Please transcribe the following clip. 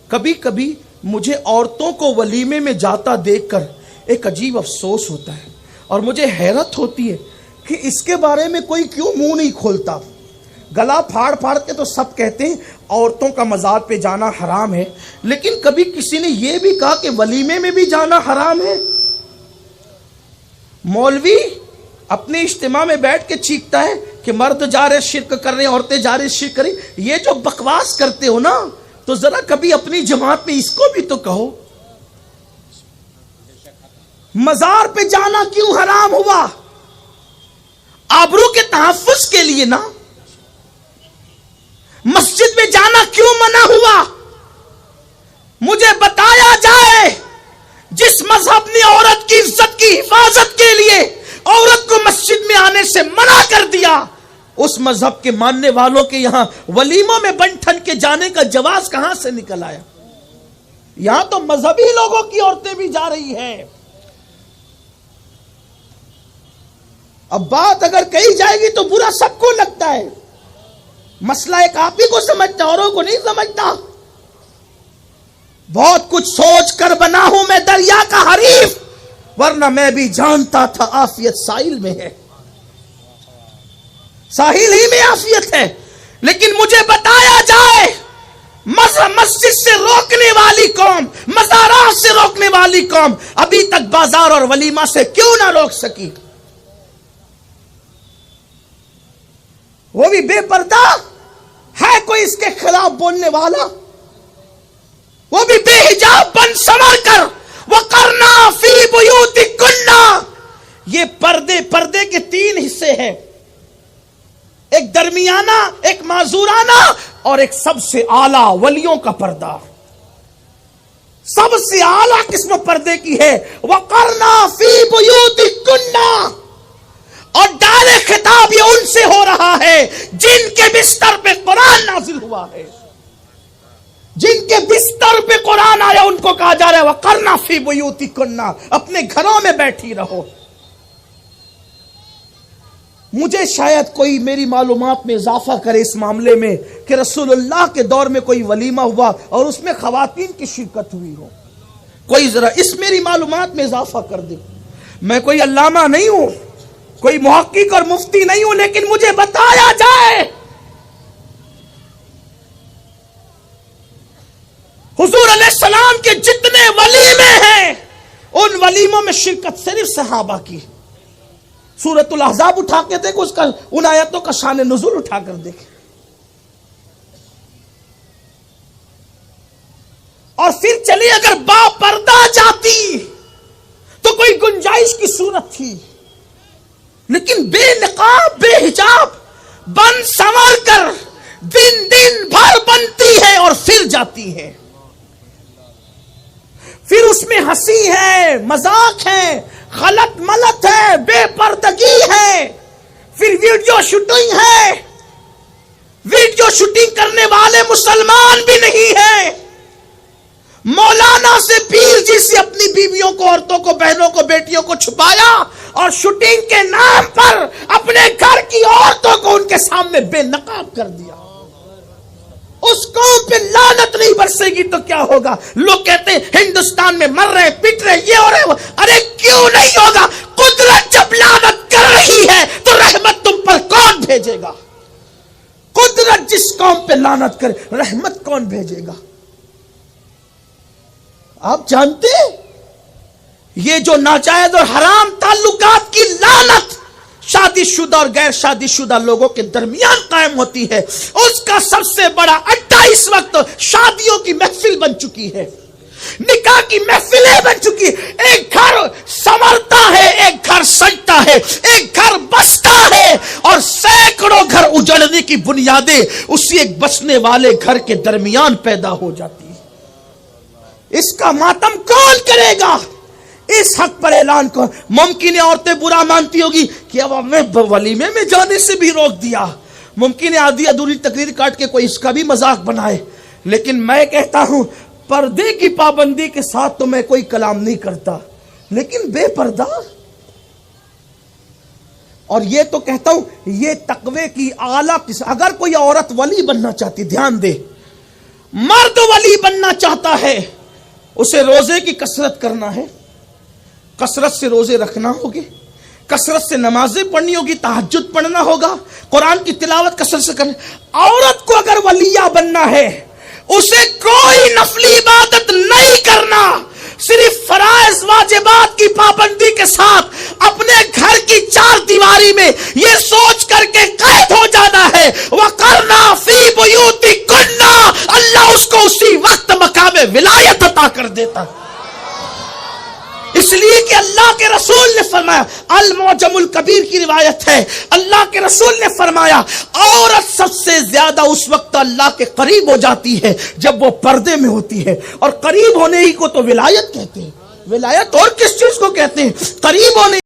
کبھی کبھی مجھے عورتوں کو ولیمے میں جاتا دیکھ کر ایک عجیب افسوس ہوتا ہے اور مجھے حیرت ہوتی ہے کہ اس کے بارے میں کوئی کیوں منہ نہیں کھولتا. گلا پھاڑ پھاڑ کے تو سب کہتے ہیں عورتوں کا مزار پہ جانا حرام ہے، لیکن کبھی کسی نے یہ بھی کہا کہ ولیمے میں بھی جانا حرام ہے؟ مولوی اپنے اجتماع میں بیٹھ کے چیختا ہے کہ مرد جا رہے شرک کر رہے ہیں، عورتیں جا رہے شرک کر رہی. یہ جو بکواس کرتے ہو نا، تو ذرا کبھی اپنی جماعت میں اس کو بھی تو کہو. مزار پہ جانا کیوں حرام ہوا؟ آبرو کے تحفظ کے لیے نا. مسجد میں جانا کیوں منع ہوا؟ مجھے بتایا جائے جس مذہب نے عورت کی عزت کی حفاظت کے لیے عورت کو مسجد میں آنے سے منع کر دیا، اس مذہب کے ماننے والوں کے یہاں ولیموں میں بن ٹھن کے جانے کا جواز کہاں سے نکل آیا؟ یہاں تو مذہبی لوگوں کی عورتیں بھی جا رہی ہیں. اب بات اگر کہی جائے گی تو برا سب کو لگتا ہے. مسئلہ ایک آپ ہی کو سمجھتا، اوروں کو نہیں سمجھتا. بہت کچھ سوچ کر بنا ہوں میں دریا کا حریف، ورنہ میں بھی جانتا تھا عافیت ساحل میں ہے. ساحل ہی میں عافیت ہے. لیکن مجھے بتایا جائے مسجد سے روکنے والی قوم، مزارات سے روکنے والی قوم ابھی تک بازار اور ولیمہ سے کیوں نہ روک سکی؟ وہ بھی بے پردہ ہے کوئی اس کے خلاف بولنے والا؟ وہ بھی بے حجاب بن سنور کر وَقَرْنَا فِي بُيُوتِكُنَّ. یہ پردے کے 3 حصے ہیں، ایک درمیانہ، ایک معذورانہ اور ایک سب سے اعلیٰ ولیوں کا پردہ. سب سے اعلیٰ قسم پردے کی ہے وَقَرْنَا فِي بُيُوتِكُنَّ. اور ڈائریکٹ خطاب یہ ان سے ہو رہا ہے جن کے بستر پہ قرآن نازل ہوا ہے. جن کے بستر پہ قرآن آیا ان کو کہا جا رہا ہے وَقَرْنَا فِي بُيُوتِكُنَّ، اپنے گھروں میں بیٹھی رہو. مجھے شاید کوئی میری معلومات میں اضافہ کرے اس معاملے میں کہ رسول اللہ کے دور میں کوئی ولیمہ ہوا اور اس میں خواتین کی شرکت ہوئی ہو. کوئی ذرا اس میری معلومات میں اضافہ کر دے. میں کوئی علامہ نہیں ہوں، کوئی محقق اور مفتی نہیں ہوں، لیکن مجھے بتایا جائے حضور علیہ السلام کے جتنے ولیمے ہیں ان ولیموں میں شرکت صرف صحابہ کی. سورۃ الاحزاب اٹھا کے دیکھو، اس کا ان آیتوں کا شان نزول اٹھا کر دیکھیں. اور پھر چلیے اگر با پردہ جاتی تو کوئی گنجائش کی صورت تھی، لیکن بے نقاب بے حجاب بن سنور کر دن بھر بنتی ہے اور پھر جاتی ہے. پھر اس میں ہنسی ہے، مذاق ہے، غلط ملت ہے، بے پردگی ہے. پھر ویڈیو شوٹنگ ہے. ویڈیو شوٹنگ کرنے والے مسلمان بھی نہیں ہیں. مولانا سے پیر جی سے اپنی بیویوں کو، عورتوں کو، بہنوں کو، بیٹیوں کو چھپایا اور شوٹنگ کے نام پر اپنے گھر کی عورتوں کو ان کے سامنے بے نقاب کر دیا. اس قوم پہ لعنت نہیں برسے گی تو کیا ہوگا؟ لوگ کہتے ہیں ہندوستان میں مر رہے، پٹ رہے، یہ ہو رہے. ارے کیوں نہیں ہوگا؟ قدرت جب لعنت کر رہی ہے تو رحمت تم پر کون بھیجے گا؟ قدرت جس قوم پہ لعنت کرے رحمت کون بھیجے گا؟ آپ جانتے ہیں یہ جو ناجائز اور حرام تعلقات کی لعنت شادی شدہ اور غیر شادی شدہ لوگوں کے درمیان قائم ہوتی ہے، اس کا سب سے بڑا اڈا اس وقت شادیوں کی محفل بن چکی ہے، نکاح کی محفلیں بن چکی. ایک گھر سنورتا ہے، ایک گھر سجتا ہے، ایک گھر بستا ہے اور سینکڑوں گھر اجڑنے کی بنیادیں اسی ایک بسنے والے گھر کے درمیان پیدا ہو جاتی ہے. اس کا ماتم کون کرے گا؟ اس حق پر اعلان کو ممکن ہے عورتیں برا مانتی ہوگی کہ اب ہمیں ولیمے میں جانے سے بھی روک دیا. ممکن ہے آدھی ادھوری تقریر کاٹ کے کوئی اس کا بھی مذاق بنائے، لیکن میں کہتا ہوں پردے کی پابندی کے ساتھ تو میں کوئی کلام نہیں کرتا، لیکن بے پردہ. اور یہ تو کہتا ہوں یہ تقوی کی اعلیٰ قسم. اگر کوئی عورت ولی بننا چاہتی، دھیان دے، مرد ولی بننا چاہتا اسے روزے کی کثرت کرنا ہے، کثرت سے روزے رکھنا ہوگی، کثرت سے نمازیں پڑھنی ہوگی، تہجد پڑھنا ہوگا، قرآن کی تلاوت کثرت سے کرنا۔ عورت کو اگر ولیہ بننا ہے اسے کوئی نفلی عبادت نہیں کرنا، صرف فرائض واجبات کی پابندی کے ساتھ اپنے گھر کی چار دیواری میں یہ سوچ کر کے قید ہو جانا ہے وَقَرْنَا فِي بُيُوتِكُنَّ، اللہ اس کو اسی وقت مقام ولایت عطا کر دیتا، اس لیے کہ اللہ کے رسول نے فرمایا، المعجم الکبیر کی روایت ہے، اللہ کے رسول نے فرمایا عورت سب سے زیادہ اس وقت اللہ کے قریب ہو جاتی ہے جب وہ پردے میں ہوتی ہے، اور قریب ہونے ہی کو تو ولایت کہتے ہیں۔ ولایت اور کس چیز کو کہتے ہیں؟ قریب ہونے